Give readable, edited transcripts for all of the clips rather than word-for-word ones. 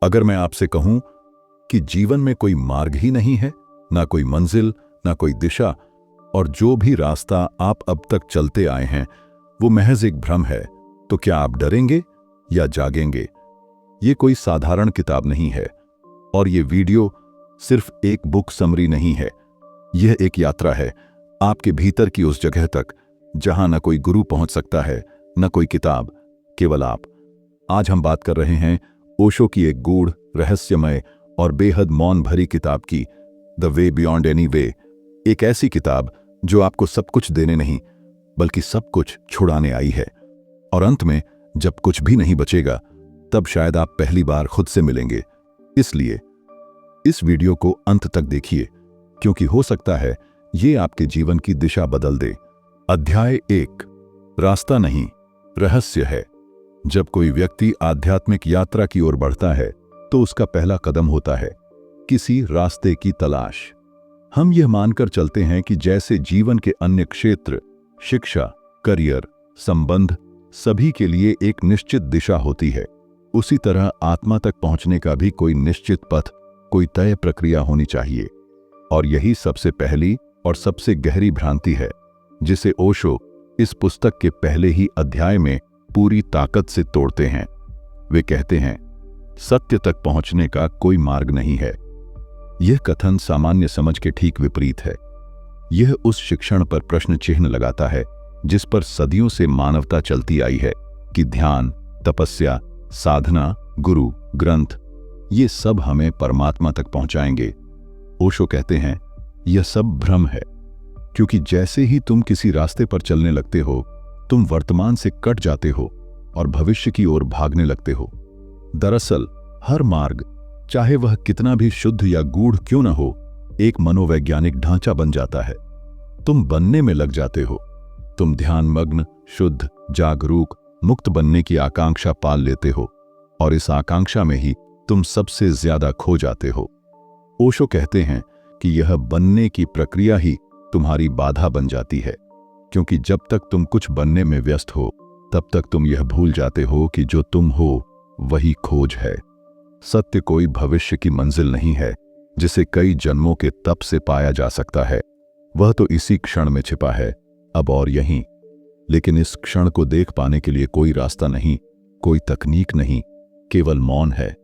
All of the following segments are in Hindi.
अगर मैं आपसे कहूं कि जीवन में कोई मार्ग ही नहीं है, ना कोई मंजिल, ना कोई दिशा, और जो भी रास्ता आप अब तक चलते आए हैं वो महज एक भ्रम है, तो क्या आप डरेंगे या जागेंगे? ये कोई साधारण किताब नहीं है, और ये वीडियो सिर्फ एक बुक समरी नहीं है। यह एक यात्रा है आपके भीतर की उस जगह तक जहां न कोई गुरु पहुंच सकता है, न कोई किताब, केवल आप। आज हम बात कर रहे हैं ओशो की एक गूढ़, रहस्यमय और बेहद मौन भरी किताब की, the way beyond any way. एक ऐसी किताब जो आपको सब कुछ देने नहीं बल्कि सब कुछ छुड़ाने आई है। और अंत में जब कुछ भी नहीं बचेगा, तब शायद आप पहली बार खुद से मिलेंगे। इसलिए इस वीडियो को अंत तक देखिए, क्योंकि हो सकता है ये आपके जीवन की दिशा बदल दे। अध्याय 1, रास्ता नहीं, रहस्य है। जब कोई व्यक्ति आध्यात्मिक यात्रा की ओर बढ़ता है तो उसका पहला कदम होता है किसी रास्ते की तलाश। हम यह मानकर चलते हैं कि जैसे जीवन के अन्य क्षेत्र, शिक्षा, करियर, संबंध, सभी के लिए एक निश्चित दिशा होती है, उसी तरह आत्मा तक पहुंचने का भी कोई निश्चित पथ, कोई तय प्रक्रिया होनी चाहिए। और यही सबसे पहली और सबसे गहरी भ्रांति है, जिसे ओशो इस पुस्तक के पहले ही अध्याय में पूरी ताकत से तोड़ते हैं। वे कहते हैं, सत्य तक पहुंचने का कोई मार्ग नहीं है। यह कथन सामान्य समझ के ठीक विपरीत है। यह उस शिक्षण पर प्रश्न चिन्ह लगाता है जिस पर सदियों से मानवता चलती आई है कि ध्यान, तपस्या, साधना, गुरु, ग्रंथ, ये सब हमें परमात्मा तक पहुंचाएंगे। ओशो कहते हैं, यह सब भ्रम है, क्योंकि जैसे ही तुम किसी रास्ते पर चलने लगते हो, तुम वर्तमान से कट जाते हो और भविष्य की ओर भागने लगते हो। दरअसल हर मार्ग, चाहे वह कितना भी शुद्ध या गूढ़ क्यों न हो, एक मनोवैज्ञानिक ढांचा बन जाता है। तुम बनने में लग जाते हो। तुम ध्यानमग्न, शुद्ध, जागरूक, मुक्त बनने की आकांक्षा पाल लेते हो, और इस आकांक्षा में ही तुम सबसे ज्यादा खो जाते हो। ओशो कहते हैं कि यह बनने की प्रक्रिया ही तुम्हारी बाधा बन जाती है, क्योंकि जब तक तुम कुछ बनने में व्यस्त हो, तब तक तुम यह भूल जाते हो कि जो तुम हो वही खोज है। सत्य कोई भविष्य की मंजिल नहीं है जिसे कई जन्मों के तप से पाया जा सकता है। वह तो इसी क्षण में छिपा है, अब और यहीं। लेकिन इस क्षण को देख पाने के लिए कोई रास्ता नहीं, कोई तकनीक नहीं, केवल मौन है।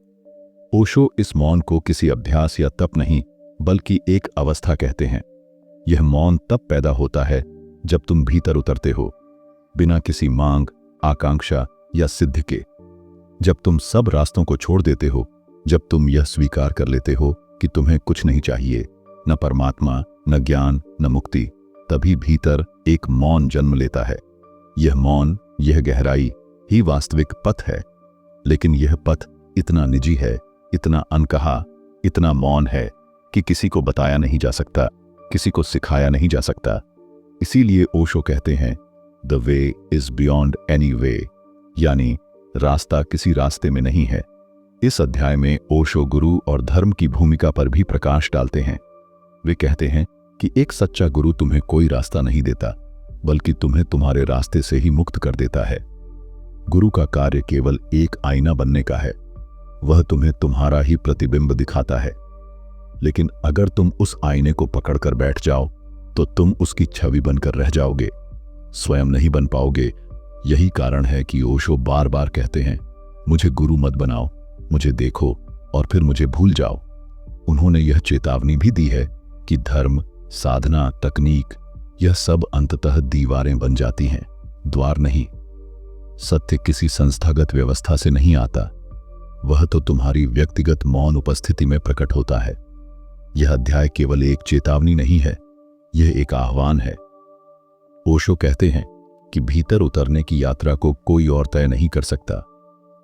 ओशो इस मौन को किसी अभ्यास या तप नहीं, बल्कि एक अवस्था कहते हैं। यह मौन तब पैदा होता है जब तुम भीतर उतरते हो, बिना किसी मांग, आकांक्षा या सिद्ध के। जब तुम सब रास्तों को छोड़ देते हो, जब तुम यह स्वीकार कर लेते हो कि तुम्हें कुछ नहीं चाहिए, न परमात्मा, न ज्ञान, न मुक्ति, तभी भीतर एक मौन जन्म लेता है। यह मौन, यह गहराई ही वास्तविक पथ है। लेकिन यह पथ इतना निजी है, इतना अनकहा, इतना मौन है कि किसी को बताया नहीं जा सकता, किसी को सिखाया नहीं जा सकता। इसीलिए ओशो कहते हैं, the way is beyond any way, यानी रास्ता किसी रास्ते में नहीं है। इस अध्याय में ओशो गुरु और धर्म की भूमिका पर भी प्रकाश डालते हैं। वे कहते हैं कि एक सच्चा गुरु तुम्हें कोई रास्ता नहीं देता, बल्कि तुम्हें तुम्हारे रास्ते से ही मुक्त कर देता है। गुरु का कार्य केवल एक आईना बनने का है। वह तुम्हें तुम्हारा ही प्रतिबिंब दिखाता है। लेकिन अगर तुम उस आईने को पकड़कर बैठ जाओ तो तुम उसकी छवि बनकर रह जाओगे, स्वयं नहीं बन पाओगे। यही कारण है कि ओशो बार बार कहते हैं, मुझे गुरु मत बनाओ, मुझे देखो और फिर मुझे भूल जाओ। उन्होंने यह चेतावनी भी दी है कि धर्म, साधना, तकनीक, यह सब अंततः दीवारें बन जाती हैं, द्वार नहीं। सत्य किसी संस्थागत व्यवस्था से नहीं आता, वह तो तुम्हारी व्यक्तिगत मौन उपस्थिति में प्रकट होता है। यह अध्याय केवल एक चेतावनी नहीं है, यह एक आह्वान है। ओशो कहते हैं कि भीतर उतरने की यात्रा को कोई और तय नहीं कर सकता।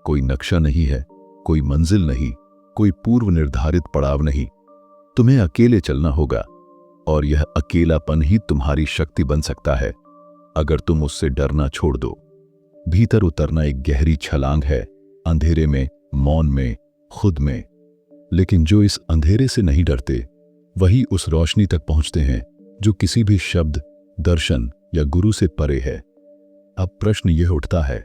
कोई नक्शा नहीं है, कोई मंजिल नहीं, कोई पूर्व निर्धारित पड़ाव नहीं। तुम्हें अकेले चलना होगा, और यह अकेलापन ही तुम्हारी शक्ति बन सकता है, अगर तुम उससे डरना छोड़ दो। भीतर उतरना एक गहरी छलांग है, अंधेरे में, मौन में, खुद में। लेकिन जो इस अंधेरे से नहीं डरते, वही उस रोशनी तक पहुंचते हैं जो किसी भी शब्द, दर्शन या गुरु से परे है। अब प्रश्न यह उठता है,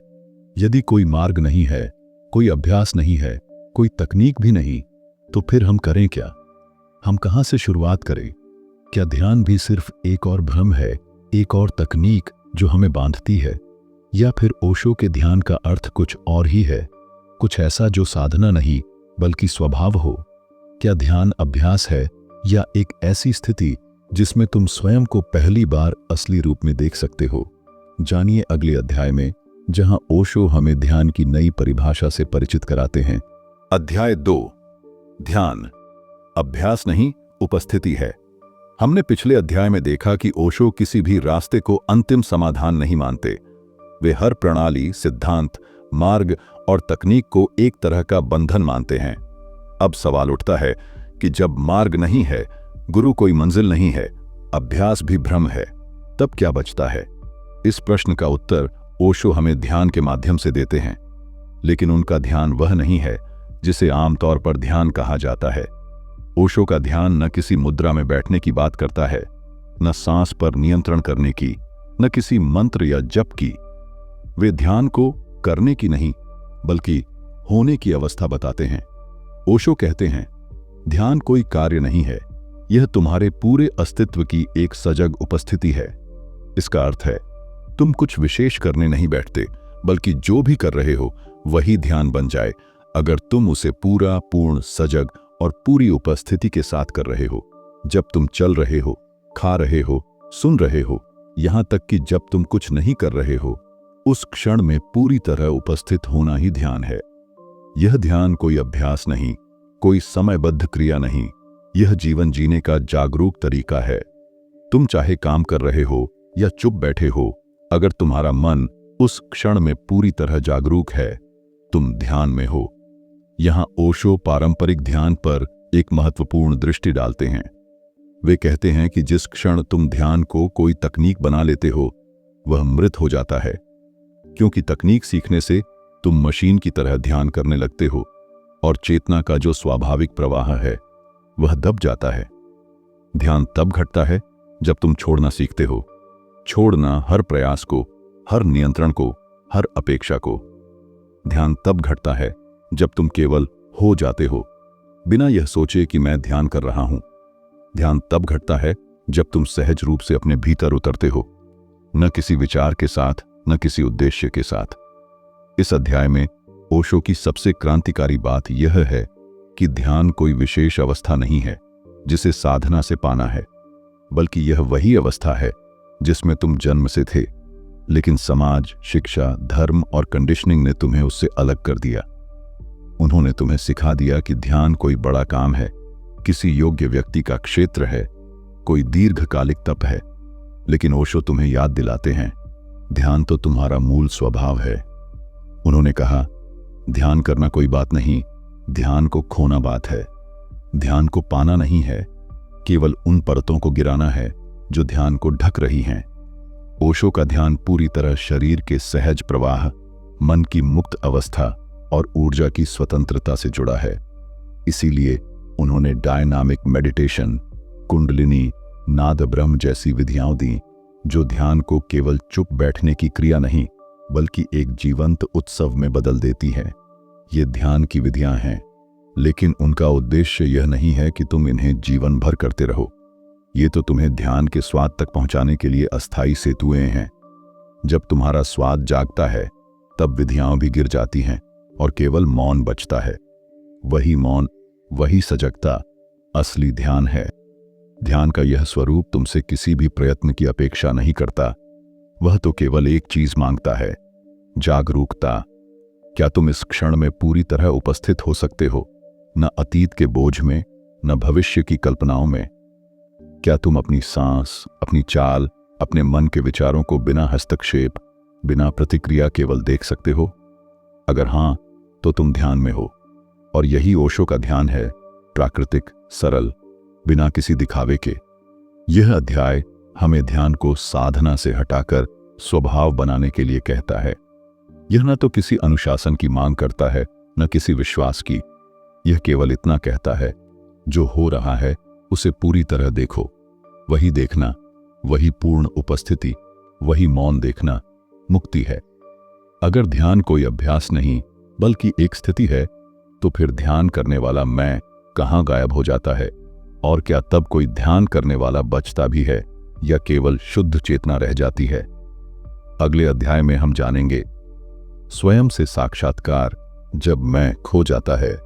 यदि कोई मार्ग नहीं है, कोई अभ्यास नहीं है, कोई तकनीक भी नहीं, तो फिर हम करें क्या? हम कहां से शुरुआत करें? क्या ध्यान भी सिर्फ एक और भ्रम है, एक और तकनीक जो हमें बांधती है? या फिर ओशो के ध्यान का अर्थ कुछ और ही है, कुछ ऐसा जो साधना नहीं बल्कि स्वभाव हो? क्या ध्यान अभ्यास है या एक ऐसी स्थिति जिसमें तुम स्वयं को पहली बार असली रूप में देख सकते हो? जानिए अगले अध्याय में, जहां ओशो हमें ध्यान की नई परिभाषा से परिचित कराते हैं। अध्याय 2, ध्यान अभ्यास नहीं उपस्थिति है। हमने पिछले अध्याय में देखा कि ओशो किसी भी रास्ते को अंतिम समाधान नहीं मानते। वे हर प्रणाली, सिद्धांत, मार्ग और तकनीक को एक तरह का बंधन मानते हैं। अब सवाल उठता है कि जब मार्ग नहीं है, गुरु कोई मंजिल नहीं है, अभ्यास भी भ्रम है, तब क्या बचता है? इस प्रश्न का उत्तर ओशो हमें ध्यान के माध्यम से देते हैं। लेकिन उनका ध्यान वह नहीं है जिसे आमतौर पर ध्यान कहा जाता है। ओशो का ध्यान न किसी मुद्रा में बैठने की बात करता है, न सांस पर नियंत्रण करने की, न किसी मंत्र या जप की। वे ध्यान को करने की नहीं बल्कि होने की अवस्था बताते हैं। ओशो कहते हैं, ध्यान कोई कार्य नहीं है, यह तुम्हारे पूरे अस्तित्व की एक सजग उपस्थिति है। इसका अर्थ है, तुम कुछ विशेष करने नहीं बैठते, बल्कि जो भी कर रहे हो वही ध्यान बन जाए, अगर तुम उसे पूरा, पूर्ण, सजग और पूरी उपस्थिति के साथ कर रहे हो। जब तुम चल रहे हो, खा रहे हो, सुन रहे हो, यहां तक कि जब तुम कुछ नहीं कर रहे हो, उस क्षण में पूरी तरह उपस्थित होना ही ध्यान है। यह ध्यान कोई अभ्यास नहीं, कोई समयबद्ध क्रिया नहीं, यह जीवन जीने का जागरूक तरीका है। तुम चाहे काम कर रहे हो या चुप बैठे हो, अगर तुम्हारा मन उस क्षण में पूरी तरह जागरूक है, तुम ध्यान में हो। यहां ओशो पारंपरिक ध्यान पर एक महत्वपूर्ण दृष्टि डालते हैं। वे कहते हैं कि जिस क्षण तुम ध्यान को कोई तकनीक बना लेते हो, वह मृत हो जाता है, क्योंकि तकनीक सीखने से तुम मशीन की तरह ध्यान करने लगते हो और चेतना का जो स्वाभाविक प्रवाह है वह दब जाता है। ध्यान तब घटता है जब तुम छोड़ना सीखते हो, छोड़ना हर प्रयास को, हर नियंत्रण को, हर अपेक्षा को। ध्यान तब घटता है जब तुम केवल हो जाते हो, बिना यह सोचे कि मैं ध्यान कर रहा हूं। ध्यान तब घटता है जब तुम सहज रूप से अपने भीतर उतरते हो, न किसी विचार के साथ, न किसी उद्देश्य के साथ। इस अध्याय में ओशो की सबसे क्रांतिकारी बात यह है कि ध्यान कोई विशेष अवस्था नहीं है जिसे साधना से पाना है, बल्कि यह वही अवस्था है जिसमें तुम जन्म से थे, लेकिन समाज, शिक्षा, धर्म और कंडीशनिंग ने तुम्हें उससे अलग कर दिया। उन्होंने तुम्हें सिखा दिया कि ध्यान कोई बड़ा काम है, किसी योग्य व्यक्ति का क्षेत्र है, कोई दीर्घकालिक तप है। लेकिन ओशो तुम्हें याद दिलाते हैं, ध्यान तो तुम्हारा मूल स्वभाव है। उन्होंने कहा, ध्यान करना कोई बात नहीं, ध्यान को खोना बात है। ध्यान को पाना नहीं है, केवल उन परतों को गिराना है जो ध्यान को ढक रही हैं। ओशो का ध्यान पूरी तरह शरीर के सहज प्रवाह, मन की मुक्त अवस्था और ऊर्जा की स्वतंत्रता से जुड़ा है। इसीलिए उन्होंने डायनामिक मेडिटेशन, कुंडलिनी, नाद ब्रह्म जैसी विधियां दी, जो ध्यान को केवल चुप बैठने की क्रिया नहीं बल्कि एक जीवंत उत्सव में बदल देती हैं। ये ध्यान की विधियां हैं, लेकिन उनका उद्देश्य यह नहीं है कि तुम इन्हें जीवन भर करते रहो। ये तो तुम्हें ध्यान के स्वाद तक पहुंचाने के लिए अस्थायी सेतुएं हैं। जब तुम्हारा स्वाद जागता है, तब विधियां भी गिर जाती हैं और केवल मौन बचता है। वही मौन, वही सजगता असली ध्यान है। ध्यान का यह स्वरूप तुमसे किसी भी प्रयत्न की अपेक्षा नहीं करता, वह तो केवल एक चीज मांगता है, जागरूकता। क्या तुम इस क्षण में पूरी तरह उपस्थित हो सकते हो, न अतीत के बोझ में, न भविष्य की कल्पनाओं में? क्या तुम अपनी सांस, अपनी चाल, अपने मन के विचारों को बिना हस्तक्षेप, बिना प्रतिक्रिया केवल देख सकते हो? अगर हां, तो तुम ध्यान में हो। और यही ओशो का ध्यान है, प्राकृतिक, सरल, बिना किसी दिखावे के। यह अध्याय हमें ध्यान को साधना से हटाकर स्वभाव बनाने के लिए कहता है। यह न तो किसी अनुशासन की मांग करता है, न किसी विश्वास की। यह केवल इतना कहता है, जो हो रहा है उसे पूरी तरह देखो। वही देखना, वही पूर्ण उपस्थिति, वही मौन देखना मुक्ति है। अगर ध्यान कोई अभ्यास नहीं बल्कि एक स्थिति है, तो फिर ध्यान करने वाला मैं कहाँ गायब हो जाता है? और क्या तब कोई ध्यान करने वाला बचता भी है या केवल शुद्ध चेतना रह जाती है? अगले अध्याय में हम जानेंगे स्वयं से साक्षात्कार जब मैं खो जाता है।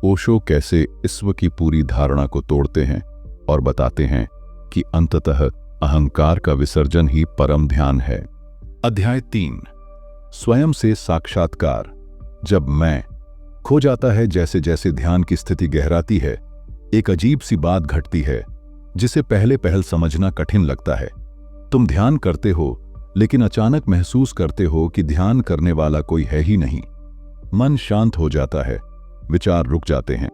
ओशो कैसे ईश्वर की पूरी धारणा को तोड़ते हैं और बताते हैं कि अंततः अहंकार का विसर्जन ही परम ध्यान है। अध्याय 3, स्वयं से साक्षात्कार जब मैं खो जाता है। जैसे जैसे ध्यान की स्थिति गहराती है, एक अजीब सी बात घटती है जिसे पहल समझना कठिन लगता है। तुम ध्यान करते हो, लेकिन अचानक महसूस करते हो कि ध्यान करने वाला कोई है ही नहीं। मन शांत हो जाता है, विचार रुक जाते हैं,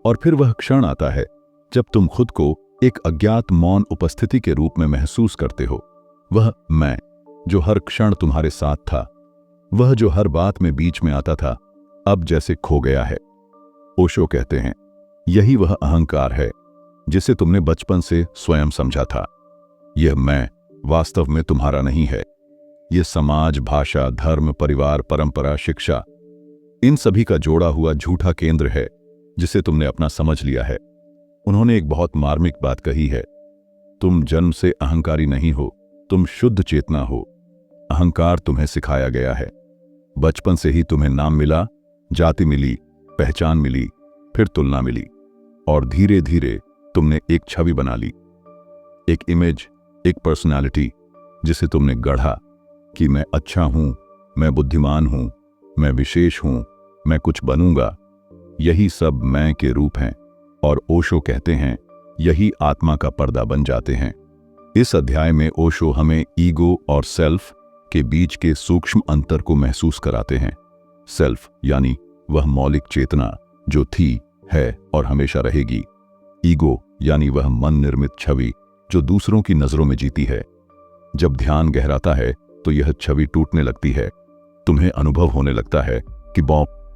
और फिर वह क्षण आता है जब तुम खुद को एक अज्ञात मौन उपस्थिति के रूप में महसूस करते हो। वह मैं जो हर क्षण तुम्हारे साथ था, वह जो हर बात में बीच में आता था, अब जैसे खो गया है। ओशो कहते हैं, यही वह अहंकार है जिसे तुमने बचपन से स्वयं समझा था। यह मैं वास्तव में तुम्हारा नहीं है। यह समाज, भाषा, धर्म, परिवार, परंपरा, शिक्षा, इन सभी का जोड़ा हुआ झूठा केंद्र है जिसे तुमने अपना समझ लिया है। उन्होंने एक बहुत मार्मिक बात कही है, तुम जन्म से अहंकारी नहीं हो, तुम शुद्ध चेतना हो। अहंकार तुम्हें सिखाया गया है। बचपन से ही तुम्हें नाम मिला, जाति मिली, पहचान मिली, फिर तुलना मिली, और धीरे धीरे तुमने एक छवि बना ली, एक इमेज, एक पर्सनालिटी जिसे तुमने गढ़ा कि मैं अच्छा हूं, मैं बुद्धिमान हूं, मैं विशेष हूं, मैं कुछ बनूंगा। यही सब मैं के रूप हैं, और ओशो कहते हैं यही आत्मा का पर्दा बन जाते हैं। इस अध्याय में ओशो हमें ईगो और सेल्फ के बीच के सूक्ष्म अंतर को महसूस कराते हैं। सेल्फ यानी वह मौलिक चेतना जो थी, है और हमेशा रहेगी। ईगो यानी वह मन निर्मित छवि जो दूसरों की नजरों में जीती है। जब ध्यान गहराता है तो यह छवि टूटने लगती है। तुम्हें अनुभव होने लगता है कि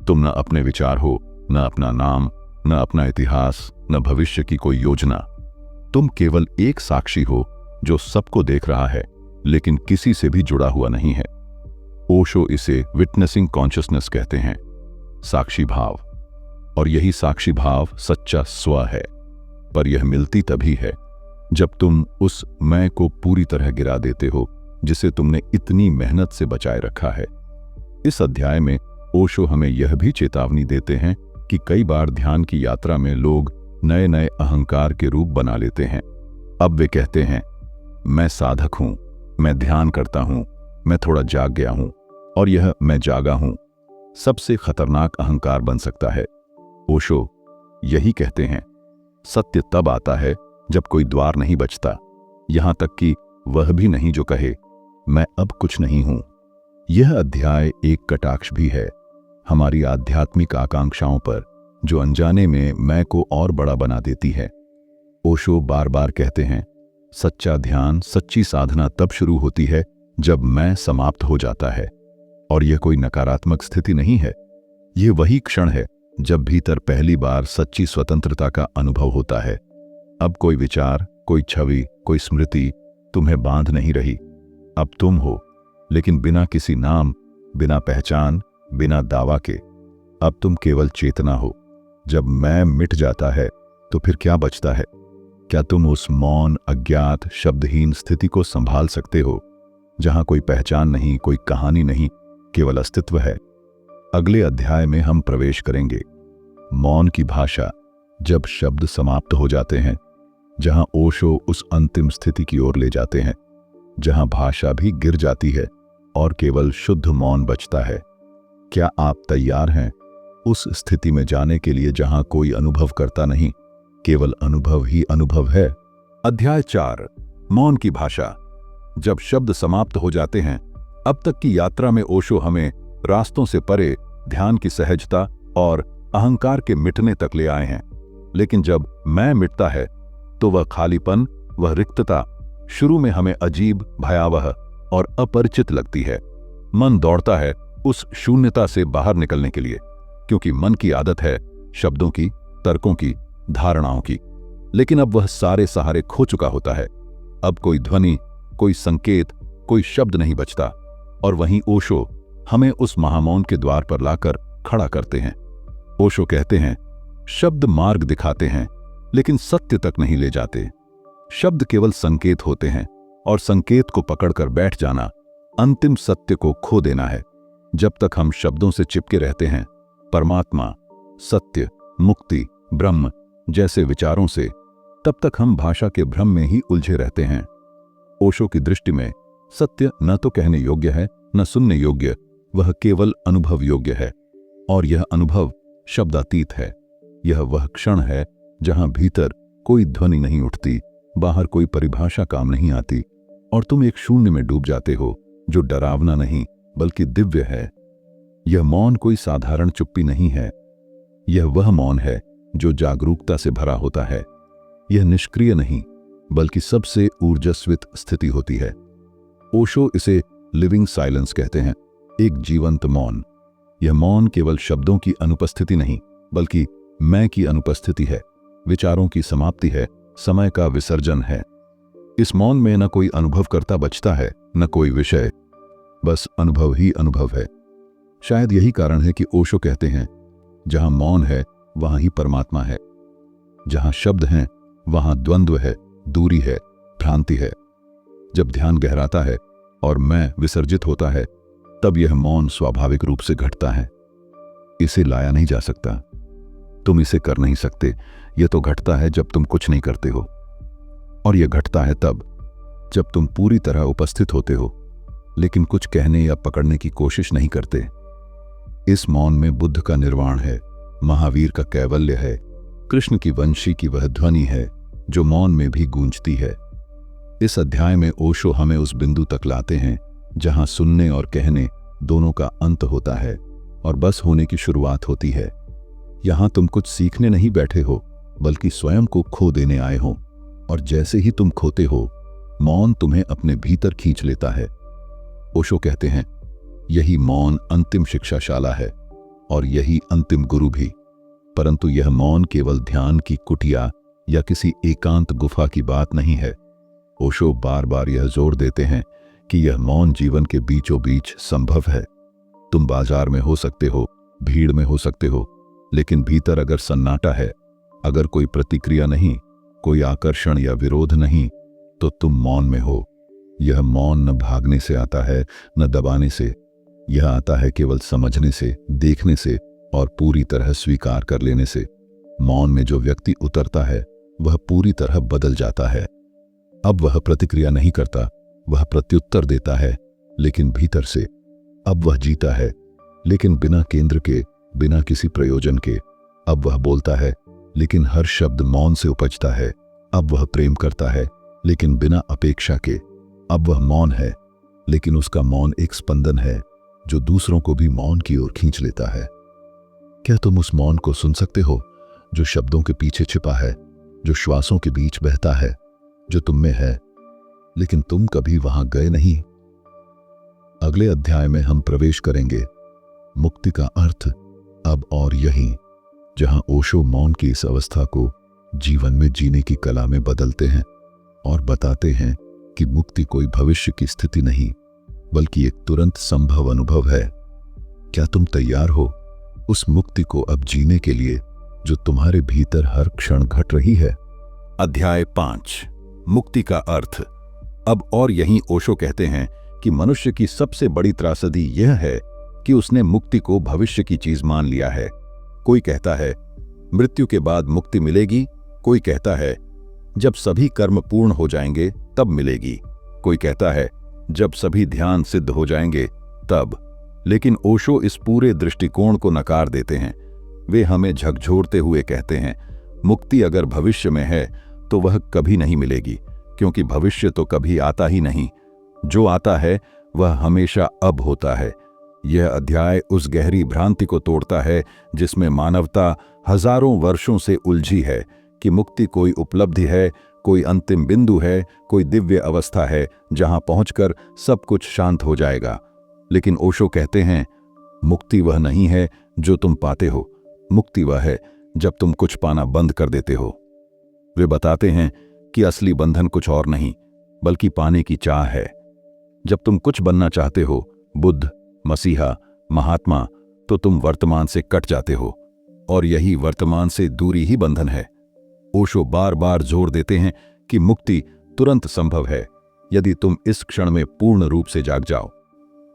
तुम न अपने विचार हो, न अपना नाम, न अपना इतिहास, न भविष्य की कोई योजना। तुम केवल एक साक्षी हो जो सबको देख रहा है लेकिन किसी से भी जुड़ा हुआ नहीं है। ओशो इसे विटनेसिंग कॉन्शियसनेस कहते हैं, साक्षी भाव। और यही साक्षी भाव सच्चा स्व है। पर यह मिलती तभी है जब तुम उस मैं को पूरी तरह गिरा देते हो जिसे तुमने इतनी मेहनत से बचाए रखा है। इस अध्याय में ओशो हमें यह भी चेतावनी देते हैं कि कई बार ध्यान की यात्रा में लोग नए नए अहंकार के रूप बना लेते हैं। अब वे कहते हैं, मैं साधक हूं, मैं ध्यान करता हूं, मैं थोड़ा जाग गया हूं, और यह मैं जागा हूं सबसे खतरनाक अहंकार बन सकता है। ओशो यही कहते हैं, सत्य तब आता है जब कोई द्वार नहीं बचता, यहां तक कि वह भी नहीं जो कहे मैं अब कुछ नहीं हूं। यह अध्याय एक कटाक्ष भी है हमारी आध्यात्मिक आकांक्षाओं पर, जो अनजाने में मैं को और बड़ा बना देती है। ओशो बार बार कहते हैं, सच्चा ध्यान, सच्ची साधना तब शुरू होती है जब मैं समाप्त हो जाता है। और यह कोई नकारात्मक स्थिति नहीं है, यह वही क्षण है जब भीतर पहली बार सच्ची स्वतंत्रता का अनुभव होता है। अब कोई विचार, कोई छवि, कोई स्मृति तुम्हें बांध नहीं रही। अब तुम हो, लेकिन बिना किसी नाम, बिना पहचान, बिना दावा के। अब तुम केवल चेतना हो। जब मैं मिट जाता है तो फिर क्या बचता है? क्या तुम उस मौन, अज्ञात, शब्दहीन स्थिति को संभाल सकते हो जहां कोई पहचान नहीं, कोई कहानी नहीं, केवल अस्तित्व है? अगले अध्याय में हम प्रवेश करेंगे मौन की भाषा, जब शब्द समाप्त हो जाते हैं, जहां ओशो उस अंतिम स्थिति की ओर ले जाते हैं जहां भाषा भी गिर जाती है और केवल शुद्ध मौन बचता है। क्या आप तैयार हैं उस स्थिति में जाने के लिए जहां कोई अनुभव करता नहीं, केवल अनुभव ही अनुभव है? अध्याय 4, मौन की भाषा, जब शब्द समाप्त हो जाते हैं। अब तक की यात्रा में ओशो हमें रास्तों से परे ध्यान की सहजता और अहंकार के मिटने तक ले आए हैं। लेकिन जब मैं मिटता है तो वह खालीपन, वह रिक्तता शुरू में हमें अजीब, भयावह और अपरिचित लगती है। मन दौड़ता है उस शून्यता से बाहर निकलने के लिए, क्योंकि मन की आदत है शब्दों की, तर्कों की, धारणाओं की। लेकिन अब वह सारे सहारे खो चुका होता है। अब कोई ध्वनि, कोई संकेत, कोई शब्द नहीं बचता। और वहीं ओशो हमें उस महामौन के द्वार पर लाकर खड़ा करते हैं। ओशो कहते हैं, शब्द मार्ग दिखाते हैं लेकिन सत्य तक नहीं ले जाते। शब्द केवल संकेत होते हैं और संकेत को पकड़कर बैठ जाना अंतिम सत्य को खो देना है। जब तक हम शब्दों से चिपके रहते हैं परमात्मा, सत्य, मुक्ति, ब्रह्म जैसे विचारों से, तब तक हम भाषा के भ्रम में ही उलझे रहते हैं। ओशो की दृष्टि में सत्य न तो कहने योग्य है न सुनने योग्य, वह केवल अनुभव योग्य है। और यह अनुभव शब्दातीत है। यह वह क्षण है जहां भीतर कोई ध्वनि नहीं उठती, बाहर कोई परिभाषा काम नहीं आती और तुम एक शून्य में डूब जाते हो जो डरावना नहीं बल्कि दिव्य है। यह मौन कोई साधारण चुप्पी नहीं है। यह वह मौन है जो जागरूकता से भरा होता है। यह निष्क्रिय नहीं बल्कि सबसे ऊर्जस्वित स्थिति होती है। ओशो इसे लिविंग साइलेंस कहते हैं, एक जीवंत मौन। यह मौन केवल शब्दों की अनुपस्थिति नहीं बल्कि मैं की अनुपस्थिति है, विचारों की समाप्ति है, समय का विसर्जन है। इस मौन में न कोई अनुभव करता बचता है न कोई विषय, बस अनुभव ही अनुभव है। शायद यही कारण है कि ओशो कहते हैं, जहां मौन है वहां ही परमात्मा है। जहां शब्द हैं वहां द्वंद्व है, दूरी है, भ्रांति है। जब ध्यान गहराता है और मैं विसर्जित होता है, तब यह मौन स्वाभाविक रूप से घटता है। इसे लाया नहीं जा सकता, तुम इसे कर नहीं सकते। यह तो घटता है जब तुम कुछ नहीं करते हो, और यह घटता है तब जब तुम पूरी तरह उपस्थित होते हो लेकिन कुछ कहने या पकड़ने की कोशिश नहीं करते। इस मौन में बुद्ध का निर्वाण है, महावीर का कैवल्य है, कृष्ण की वंशी की वह ध्वनि है जो मौन में भी गूंजती है। इस अध्याय में ओशो हमें उस बिंदु तक लाते हैं जहां सुनने और कहने दोनों का अंत होता है और बस होने की शुरुआत होती है। यहां तुम कुछ सीखने नहीं बैठे हो बल्कि स्वयं को खो देने आए हो, और जैसे ही तुम खोते हो मौन तुम्हें अपने भीतर खींच लेता है। ओशो कहते हैं, यही मौन अंतिम शिक्षाशाला है और यही अंतिम गुरु भी। परंतु यह मौन केवल ध्यान की कुटिया या किसी एकांत गुफा की बात नहीं है। ओशो बार बार यह जोर देते हैं कि यह मौन जीवन के बीचों बीच संभव है। तुम बाजार में हो सकते हो, भीड़ में हो सकते हो, लेकिन भीतर अगर सन्नाटा है, अगर कोई प्रतिक्रिया नहीं, कोई आकर्षण या विरोध नहीं, तो तुम मौन में हो। यह मौन न भागने से आता है न दबाने से, यह आता है केवल समझने से, देखने से और पूरी तरह स्वीकार कर लेने से। मौन में जो व्यक्ति उतरता है वह पूरी तरह बदल जाता है। अब वह प्रतिक्रिया नहीं करता, वह प्रत्युत्तर देता है, लेकिन भीतर से। अब वह जीता है, लेकिन बिना केंद्र के, बिना किसी प्रयोजन के। अब वह बोलता है, लेकिन हर शब्द मौन से उपजता है। अब वह प्रेम करता है, लेकिन बिना अपेक्षा के। अब वह मौन है, लेकिन उसका मौन एक स्पंदन है जो दूसरों को भी मौन की ओर खींच लेता है। क्या तुम उस मौन को सुन सकते हो जो शब्दों के पीछे छिपा है, जो श्वासों के बीच बहता है, जो तुम में है, लेकिन तुम कभी वहां गए नहीं? अगले अध्याय में हम प्रवेश करेंगे मुक्ति का अर्थ अब और यहीं, जहां ओशो मौन की इस अवस्था को जीवन में जीने की कला में बदलते हैं और बताते हैं कि मुक्ति कोई भविष्य की स्थिति नहीं बल्कि एक तुरंत संभव अनुभव है। क्या तुम तैयार हो उस मुक्ति को अब जीने के लिए जो तुम्हारे भीतर हर क्षण घट रही है? अध्याय 5, मुक्ति का अर्थ अब और यहीं ओशो कहते हैं कि मनुष्य की सबसे बड़ी त्रासदी यह है कि उसने मुक्ति को भविष्य की चीज मान लिया है। कोई कहता है मृत्यु के बाद मुक्ति मिलेगी, कोई कहता है जब सभी कर्म पूर्ण हो जाएंगे तब मिलेगी, कोई कहता है जब सभी ध्यान सिद्ध हो जाएंगे तब। लेकिन ओशो इस पूरे दृष्टिकोण को नकार देते हैं। वे हमें झकझोरते हुए कहते हैं, मुक्ति अगर भविष्य में है तो वह कभी नहीं मिलेगी, क्योंकि भविष्य तो कभी आता ही नहीं। जो आता है वह हमेशा अब होता है। यह अध्याय उस गहरी भ्रांति को तोड़ता है जिसमें मानवता हजारों वर्षों से उलझी है कि मुक्ति कोई उपलब्धि है, कोई अंतिम बिंदु है, कोई दिव्य अवस्था है जहां पहुंचकर सब कुछ शांत हो जाएगा। लेकिन ओशो कहते हैं, मुक्ति वह नहीं है जो तुम पाते हो, मुक्ति वह है जब तुम कुछ पाना बंद कर देते हो। वे बताते हैं कि असली बंधन कुछ और नहीं बल्कि पाने की चाह है। जब तुम कुछ बनना चाहते हो, बुद्ध, मसीहा, महात्मा, तो तुम वर्तमान से कट जाते हो। और यही वर्तमान से दूरी ही बंधन है। ओशो बार बार जोर देते हैं कि मुक्ति तुरंत संभव है यदि तुम इस क्षण में पूर्ण रूप से जाग जाओ।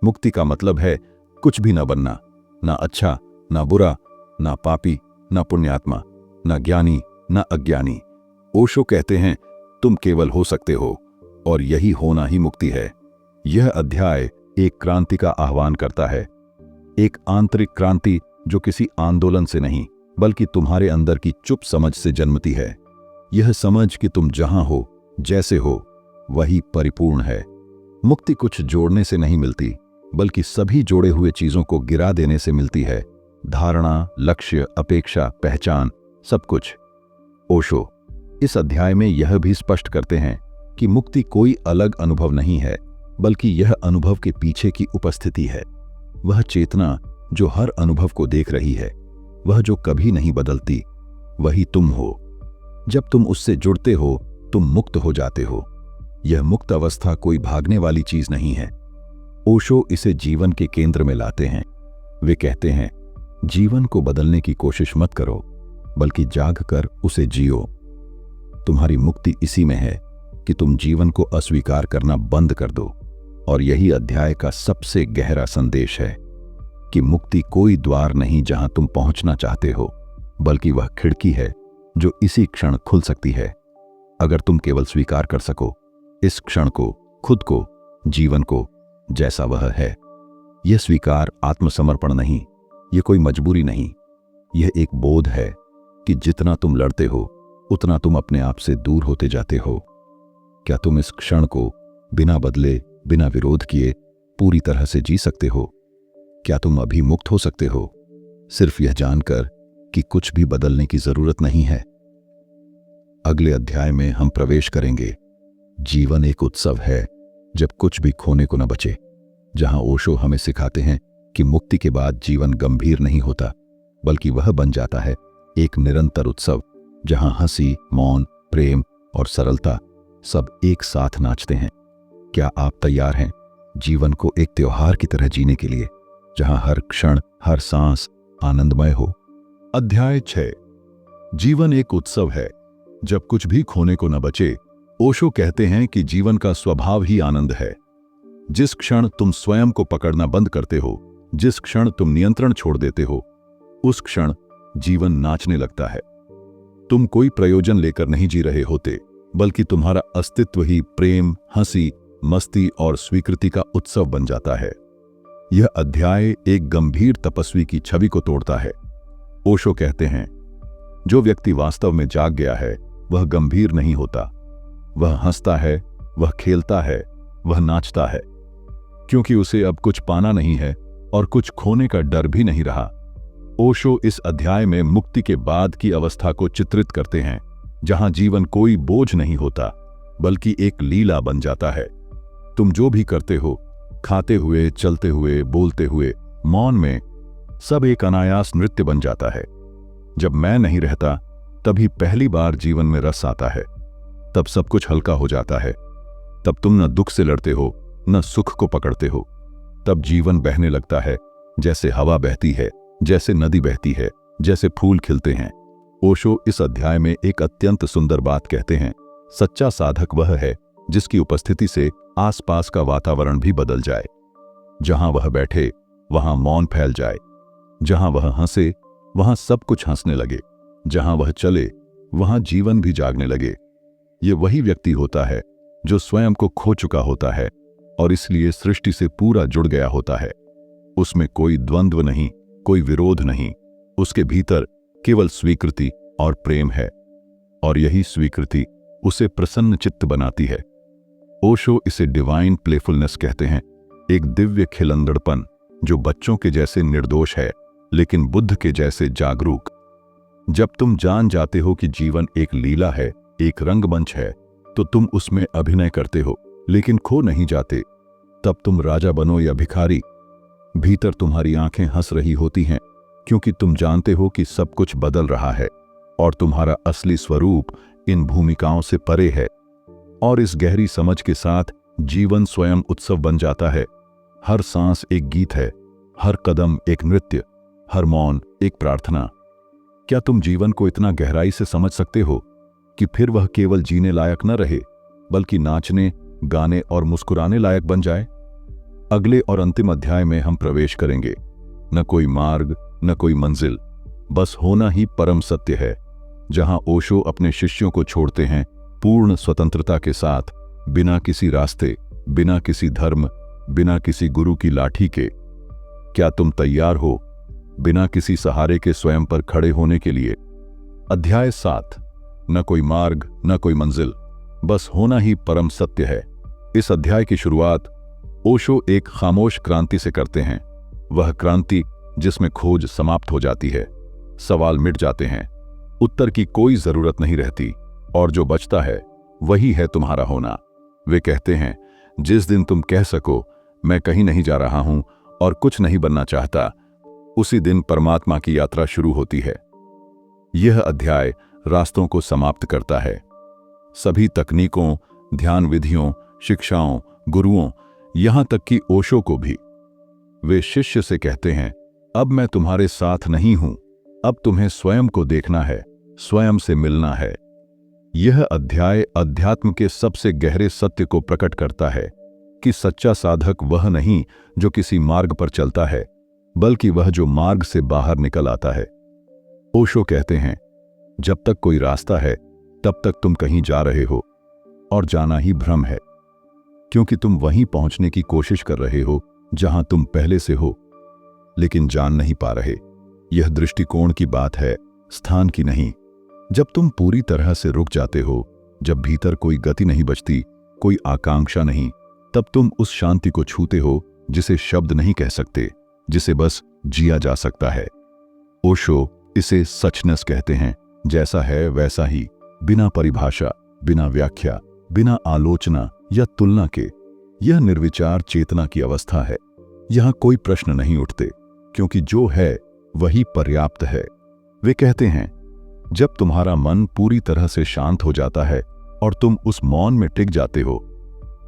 मुक्ति का मतलब है कुछ भी न बनना, ना अच्छा, ना बुरा, ना पापी, ना पुण्यात्मा, ना ज्ञानी, ना अज्ञानी। ओशो कहते हैं तुम केवल हो सकते हो और यही होना ही मुक्ति है। यह अध्याय एक क्रांति का आह्वान करता है, एक आंतरिक क्रांति जो किसी आंदोलन से नहीं बल्कि तुम्हारे अंदर की चुप समझ से जन्मती है। यह समझ कि तुम जहां हो, जैसे हो, वही परिपूर्ण है। मुक्ति कुछ जोड़ने से नहीं मिलती बल्कि सभी जोड़े हुए चीजों को गिरा देने से मिलती है। धारणा, लक्ष्य, अपेक्षा, पहचान, सब कुछ। ओशो इस अध्याय में यह भी स्पष्ट करते हैं कि मुक्ति कोई अलग अनुभव नहीं है बल्कि यह अनुभव के पीछे की उपस्थिति है। वह चेतना जो हर अनुभव को देख रही है, वह जो कभी नहीं बदलती, वही तुम हो। जब तुम उससे जुड़ते हो तुम मुक्त हो जाते हो। यह मुक्त अवस्था कोई भागने वाली चीज नहीं है। ओशो इसे जीवन के केंद्र में लाते हैं। वे कहते हैं जीवन को बदलने की कोशिश मत करो बल्कि जाग कर उसे जियो। तुम्हारी मुक्ति इसी में है कि तुम जीवन को अस्वीकार करना बंद कर दो। और यही अध्याय का सबसे गहरा संदेश है कि मुक्ति कोई द्वार नहीं जहां तुम पहुंचना चाहते हो, बल्कि वह खिड़की है जो इसी क्षण खुल सकती है अगर तुम केवल स्वीकार कर सको इस क्षण को, खुद को, जीवन को जैसा वह है। यह स्वीकार आत्मसमर्पण नहीं, यह कोई मजबूरी नहीं, यह एक बोध है कि जितना तुम लड़ते हो उतना तुम अपने आप से दूर होते जाते हो। क्या तुम इस क्षण को बिना बदले, बिना विरोध किए पूरी तरह से जी सकते हो? क्या तुम अभी मुक्त हो सकते हो, सिर्फ यह जानकर कि कुछ भी बदलने की जरूरत नहीं है? अगले अध्याय में हम प्रवेश करेंगे जीवन एक उत्सव है जब कुछ भी खोने को न बचे, जहां ओशो हमें सिखाते हैं कि मुक्ति के बाद जीवन गंभीर नहीं होता बल्कि वह बन जाता है एक निरंतर उत्सव जहां हंसी, मौन, प्रेम और सरलता सब एक साथ नाचते हैं। क्या आप तैयार हैं जीवन को एक त्योहार की तरह जीने के लिए, जहां हर क्षण, हर सांस आनंदमय हो? अध्याय 6 जीवन एक उत्सव है जब कुछ भी खोने को न बचे। ओशो कहते हैं कि जीवन का स्वभाव ही आनंद है। जिस क्षण तुम स्वयं को पकड़ना बंद करते हो, जिस क्षण तुम नियंत्रण छोड़ देते हो, उस क्षण जीवन नाचने लगता है। तुम कोई प्रयोजन लेकर नहीं जी रहे होते बल्कि तुम्हारा अस्तित्व ही प्रेम, हंसी, मस्ती और स्वीकृति का उत्सव बन जाता है। यह अध्याय एक गंभीर तपस्वी की छवि को तोड़ता है। ओशो कहते हैं जो व्यक्ति वास्तव में जाग गया है वह गंभीर नहीं होता, वह हंसता है, वह खेलता है, वह नाचता है, क्योंकि उसे अब कुछ पाना नहीं है और कुछ खोने का डर भी नहीं रहा। ओशो इस अध्याय में मुक्ति के बाद की अवस्था को चित्रित करते हैं जहां जीवन कोई बोझ नहीं होता बल्कि एक लीला बन जाता है। तुम जो भी करते हो, खाते हुए, चलते हुए, बोलते हुए, मौन में, सब एक अनायास नृत्य बन जाता है। जब मैं नहीं रहता तभी पहली बार जीवन में रस आता है। तब सब कुछ हल्का हो जाता है। तब तुम न दुख से लड़ते हो, न सुख को पकड़ते हो। तब जीवन बहने लगता है जैसे हवा बहती है, जैसे नदी बहती है, जैसे फूल खिलते हैं। ओशो इस अध्याय में एक अत्यंत सुंदर बात कहते हैं, सच्चा साधक वह है जिसकी उपस्थिति से आसपास का वातावरण भी बदल जाए। जहां वह बैठे वहां मौन फैल जाए, जहां वह हंसे वहां सब कुछ हंसने लगे, जहां वह चले वहां जीवन भी जागने लगे। ये वही व्यक्ति होता है जो स्वयं को खो चुका होता है और इसलिए सृष्टि से पूरा जुड़ गया होता है। उसमें कोई द्वंद्व नहीं, कोई विरोध नहीं, उसके भीतर केवल स्वीकृति और प्रेम है, और यही स्वीकृति उसे प्रसन्न चित्त बनाती है। ओशो इसे डिवाइन प्लेफुलनेस कहते हैं, एक दिव्य खिलंदड़पन जो बच्चों के जैसे निर्दोष है लेकिन बुद्ध के जैसे जागरूक। जब तुम जान जाते हो कि जीवन एक लीला है, एक रंगमंच है, तो तुम उसमें अभिनय करते हो लेकिन खो नहीं जाते। तब तुम राजा बनो या भिखारी, भीतर तुम्हारी आंखें हंस रही होती हैं क्योंकि तुम जानते हो कि सब कुछ बदल रहा है और तुम्हारा असली स्वरूप इन भूमिकाओं से परे है। और इस गहरी समझ के साथ जीवन स्वयं उत्सव बन जाता है। हर सांस एक गीत है, हर कदम एक नृत्य, हर मौन एक प्रार्थना। क्या तुम जीवन को इतना गहराई से समझ सकते हो कि फिर वह केवल जीने लायक न रहे, बल्कि नाचने, गाने और मुस्कुराने लायक बन जाए? अगले और अंतिम अध्याय में हम प्रवेश करेंगे। न कोई मार्ग, न कोई मंजिल, बस होना ही परम सत्य है, जहां ओशो अपने शिष्यों को छोड़ते हैं पूर्ण स्वतंत्रता के साथ, बिना किसी रास्ते, बिना किसी धर्म, बिना किसी गुरु की लाठी के। क्या तुम तैयार हो बिना किसी सहारे के स्वयं पर खड़े होने के लिए? अध्याय 7, न कोई मार्ग, न कोई मंजिल, बस होना ही परम सत्य है। इस अध्याय की शुरुआत ओशो एक खामोश क्रांति से करते हैं। वह क्रांति जिसमें खोज समाप्त हो जाती है, सवाल मिट जाते हैं, उत्तर की कोई जरूरत नहीं रहती, और जो बचता है वही है तुम्हारा होना। वे कहते हैं, जिस दिन तुम कह सको मैं कहीं नहीं जा रहा हूं और कुछ नहीं बनना चाहता, उसी दिन परमात्मा की यात्रा शुरू होती है। यह अध्याय रास्तों को समाप्त करता है, सभी तकनीकों, ध्यान विधियों, शिक्षाओं, गुरुओं, यहां तक कि ओशो को भी। वे शिष्य से कहते हैं, अब मैं तुम्हारे साथ नहीं हूं, अब तुम्हें स्वयं को देखना है, स्वयं से मिलना है। यह अध्याय अध्यात्म के सबसे गहरे सत्य को प्रकट करता है कि सच्चा साधक वह नहीं जो किसी मार्ग पर चलता है, बल्कि वह जो मार्ग से बाहर निकल आता है। ओशो कहते हैं, जब तक कोई रास्ता है तब तक तुम कहीं जा रहे हो, और जाना ही भ्रम है, क्योंकि तुम वहीं पहुंचने की कोशिश कर रहे हो जहां तुम पहले से हो, लेकिन जान नहीं पा रहे। यह दृष्टिकोण की बात है, स्थान की नहीं। जब तुम पूरी तरह से रुक जाते हो, जब भीतर कोई गति नहीं बचती, कोई आकांक्षा नहीं, तब तुम उस शांति को छूते हो जिसे शब्द नहीं कह सकते, जिसे बस जिया जा सकता है। ओशो इसे सचनेस कहते हैं, जैसा है वैसा ही, बिना परिभाषा, बिना व्याख्या, बिना आलोचना या तुलना के। यह निर्विचार चेतना की अवस्था है। यहां कोई प्रश्न नहीं उठते, क्योंकि जो है वही पर्याप्त है। वे कहते हैं, जब तुम्हारा मन पूरी तरह से शांत हो जाता है और तुम उस मौन में टिक जाते हो,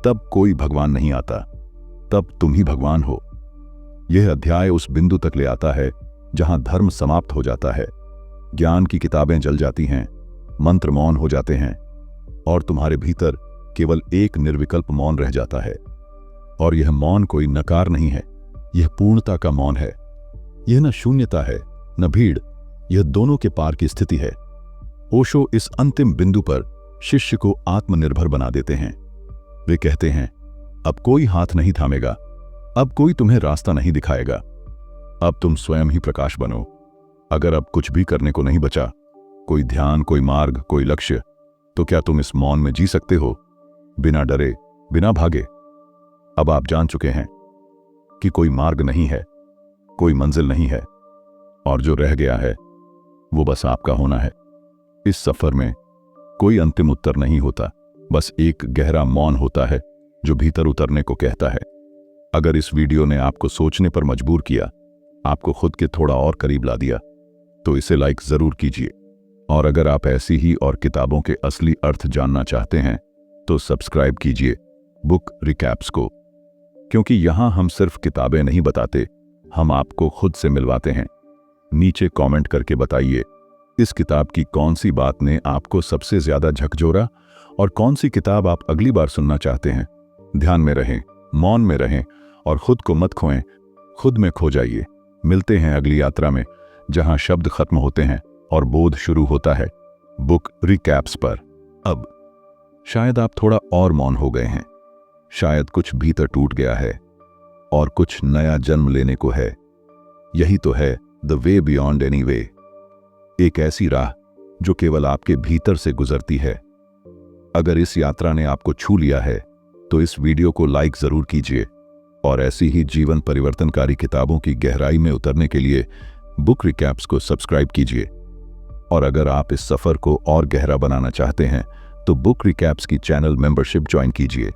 तब कोई भगवान नहीं आता, तब तुम ही भगवान हो। यह अध्याय उस बिंदु तक ले आता है जहां धर्म समाप्त हो जाता है, ज्ञान की किताबें जल जाती हैं, मंत्र मौन हो जाते हैं, और तुम्हारे भीतर केवल एक निर्विकल्प मौन रह जाता है। और यह मौन कोई नकार नहीं है, यह पूर्णता का मौन है। यह न शून्यता है, न भीड़, यह दोनों के पार की स्थिति है। ओशो इस अंतिम बिंदु पर शिष्य को आत्मनिर्भर बना देते हैं। वे कहते हैं, अब कोई हाथ नहीं थामेगा, अब कोई तुम्हें रास्ता नहीं दिखाएगा, अब तुम स्वयं ही प्रकाश बनो। अगर अब कुछ भी करने को नहीं बचा, कोई ध्यान, कोई मार्ग, कोई लक्ष्य, तो क्या तुम इस मौन में जी सकते हो, बिना डरे, बिना भागे? अब आप जान चुके हैं कि कोई मार्ग नहीं है, कोई मंजिल नहीं है, और जो रह गया है वो बस आपका होना है। इस सफर में कोई अंतिम उत्तर नहीं होता, बस एक गहरा मौन होता है जो भीतर उतरने को कहता है। अगर इस वीडियो ने आपको सोचने पर मजबूर किया, आपको खुद के थोड़ा और करीब ला दिया, तो इसे लाइक जरूर कीजिए। और अगर आप ऐसी ही और किताबों के असली अर्थ जानना चाहते हैं, तो सब्सक्राइब कीजिए बुक रिकैप्स को, क्योंकि यहां हम सिर्फ किताबें नहीं बताते, हम आपको खुद से मिलवाते हैं। नीचे कमेंट करके बताइए, इस किताब की कौन सी बात ने आपको सबसे ज्यादा झकझोरा, और कौन सी किताब आप अगली बार सुनना चाहते हैं। ध्यान में रहें, मौन में रहें, और खुद को मत खोएं, खुद में खो जाइए। मिलते हैं अगली यात्रा में, जहां शब्द खत्म होते हैं और बोध शुरू होता है, बुक रिकैप्स पर। अब शायद आप थोड़ा और मौन हो गए हैं, शायद कुछ भीतर टूट गया है और कुछ नया जन्म लेने को है। यही तो है the way beyond any way, एक ऐसी राह जो केवल आपके भीतर से गुजरती है। अगर इस यात्रा ने आपको छू लिया है, तो इस वीडियो को लाइक जरूर कीजिए, और ऐसी ही जीवन परिवर्तनकारी किताबों की गहराई में उतरने के लिए बुक रिकैप्स को सब्सक्राइब कीजिए। और अगर आप इस सफर को और गहरा बनाना चाहते हैं, तो बुक रिकैप्स की चैनल मेंबरशिप ज्वाइन कीजिए।